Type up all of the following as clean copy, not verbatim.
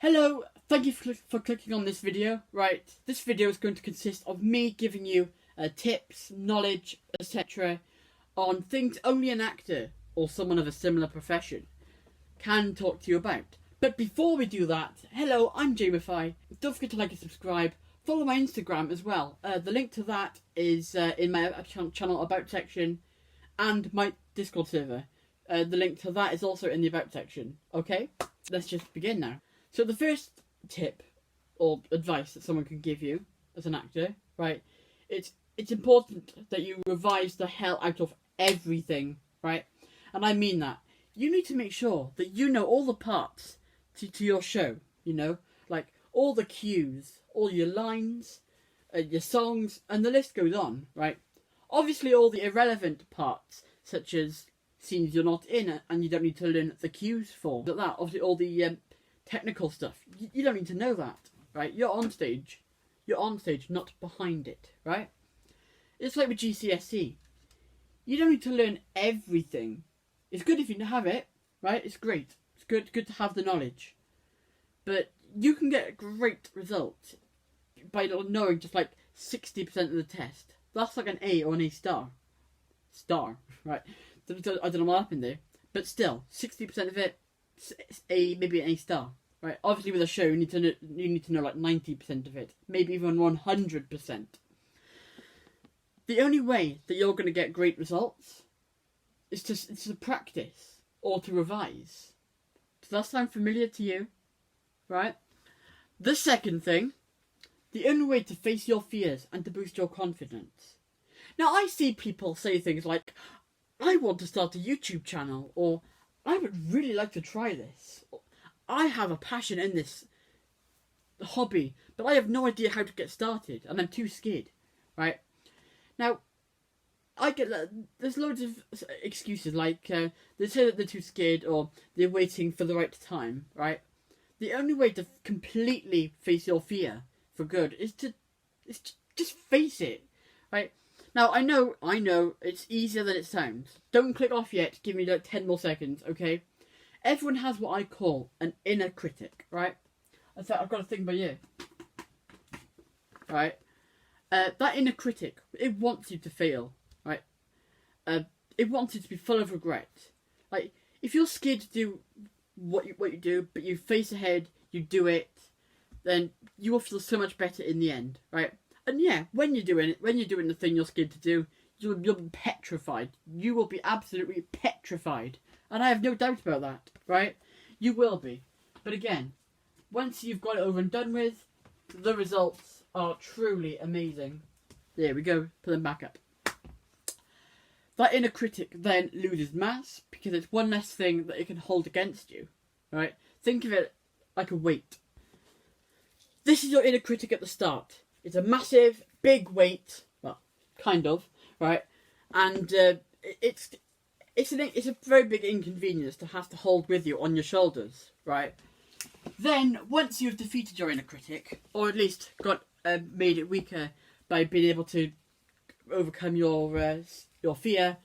Hello, thank you for clicking on this video. Right, this video is going to consist of me giving you tips, knowledge, etc. on things only an actor or someone of a similar profession can talk to you about. But before we do that, hello, I'm Jamify. Don't forget to like and subscribe. Follow my Instagram as well. The link to that is in my channel About section and my Discord server. The link to that is also in the About section. Okay, let's just begin now. So the first tip or advice that someone can give you as an actor, right? It's important that you revise the hell out of everything, right? And I mean that. You need to make sure that you know all the parts to your show, you know? Like all the cues, all your lines, your songs, and the list goes on, right? Obviously all the irrelevant parts, such as scenes you're not in and you don't need to learn the cues for. That obviously all the technical stuff, you don't need to know that, right? You're on stage, not behind it, right? It's like with GCSE. You don't need to learn everything. It's good if you have it, right? It's great. It's good to have the knowledge. But you can get a great result by knowing just like 60% of the test. That's like an A or an A star. Right? I don't know what happened there. But still, 60% of it, maybe an A star. Right? Obviously with a show, you need to know like 90% of it. Maybe even 100%. The only way that you're going to get great results is to practice or to revise. Does that sound familiar to you? Right? The second thing, the only way to face your fears and to boost your confidence. Now I see people say things like, I want to start a YouTube channel, or I would really like to try this. I have a passion in this hobby, but I have no idea how to get started and I'm too scared. Right? Now, there's loads of excuses, like they say that they're too scared or they're waiting for the right time, right? The only way to completely face your fear for good is to just face it, right? Now, I know it's easier than it sounds. Don't click off yet, give me like 10 more seconds, okay? Everyone has what I call an inner critic, right? In fact, I've got a thing by you, right? That inner critic, it wants you to fail, right? It wants you to be full of regret. Like, if you're scared to do what you do, but you face ahead, you do it, then you will feel so much better in the end, right? And yeah, when you're doing the thing you're scared to do, you'll be petrified. You will be absolutely petrified. And I have no doubt about that, right? You will be. But again, once you've got it over and done with, the results are truly amazing. There we go, put them back up. That inner critic then loses mass because it's one less thing that it can hold against you, right? Think of it like a weight. This is your inner critic at the start. It's a massive, big weight, well, kind of, right? And it's a very big inconvenience to have to hold with you on your shoulders, right? Then, once you've defeated your inner critic, or at least got made it weaker by being able to overcome your fear,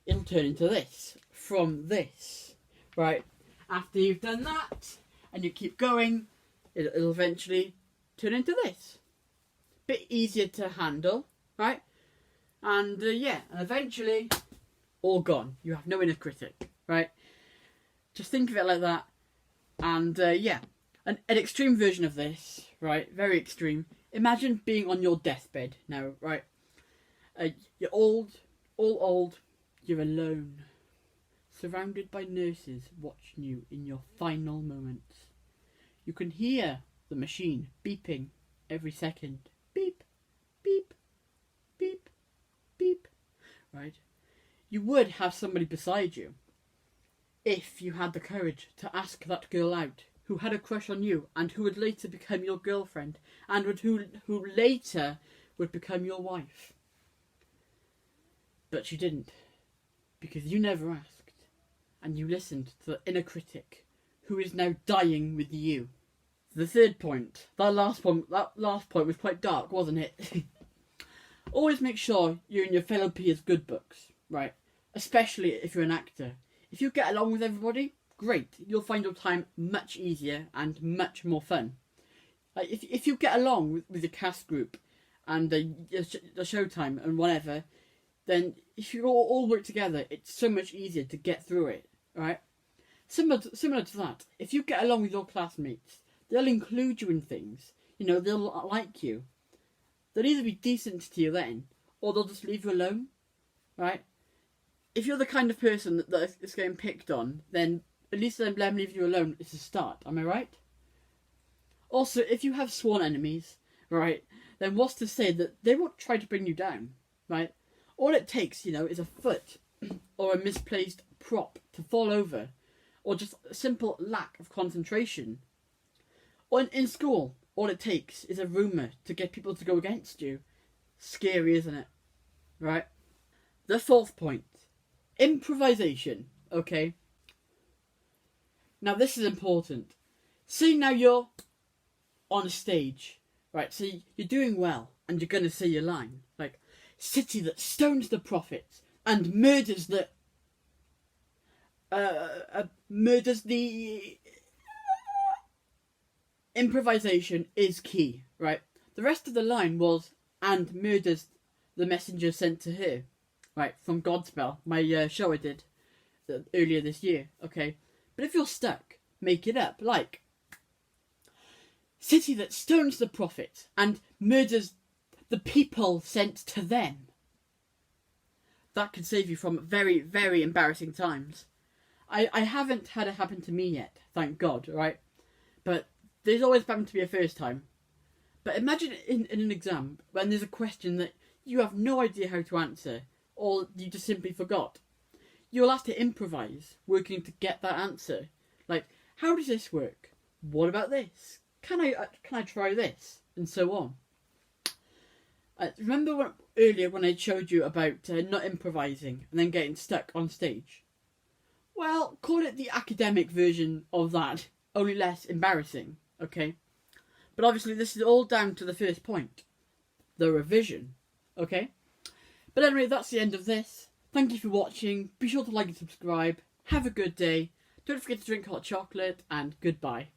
it'll turn into this, from this, right? After you've done that, and you keep going, it'll eventually turn into this. Bit easier to handle, right? And yeah, and eventually, all gone. You have no inner critic, right? Just think of it like that. And yeah, an extreme version of this, right? Very extreme. Imagine being on your deathbed now, right? You're all old, you're alone, surrounded by nurses watching you in your final moments. You can hear the machine beeping every second. Beep, beep, beep, beep, right? You would have somebody beside you if you had the courage to ask that girl out who had a crush on you and who would later become your girlfriend and who later would become your wife. But you didn't, because you never asked and you listened to the inner critic who is now dying with you. The third point, that last point was quite dark, wasn't it? Always make sure you're in your fellow peers' good books, right? Especially if you're an actor. If you get along with everybody, great. You'll find your time much easier and much more fun. Like if you get along with the cast group and the showtime and whatever, then if you all work together, it's so much easier to get through it, right? Similar to that, if you get along with your classmates, they'll include you in things. You know, they'll like you. They'll either be decent to you then, or they'll just leave you alone, right? If you're the kind of person that is getting picked on, then at least let them leave you alone is a start, am I right? Also, if you have sworn enemies, right, then what's to say that they won't try to bring you down, right? All it takes, you know, is a foot or a misplaced prop to fall over, or just a simple lack of concentration. Or in school, all it takes is a rumour to get people to go against you. Scary, isn't it? Right? The fourth point. Improvisation, okay? Now this is important. Say now you're on a stage, right? So you're doing well and you're going to say your line. Like, city that stones the prophets and murders the... Improvisation is key, right? The rest of the line was, and murders the messenger sent to her, right? From Godspell, my show I did earlier this year, okay? But if you're stuck, make it up, like, city that stones the prophets and murders the people sent to them. That could save you from very, very embarrassing times. I haven't had it happen to me yet, thank God, right? But there's always bound to be a first time. But imagine in an exam when there's a question that you have no idea how to answer, or you just simply forgot. You'll have to improvise, working to get that answer. Like, how does this work? What about this? Can I try this? And so on. Remember earlier when I showed you about not improvising and then getting stuck on stage? Well, call it the academic version of that, only less embarrassing, okay? But obviously this is all down to the first point, the revision, okay? But anyway, that's the end of this. Thank you for watching. Be sure to like and subscribe. Have a good day. Don't forget to drink hot chocolate, and goodbye.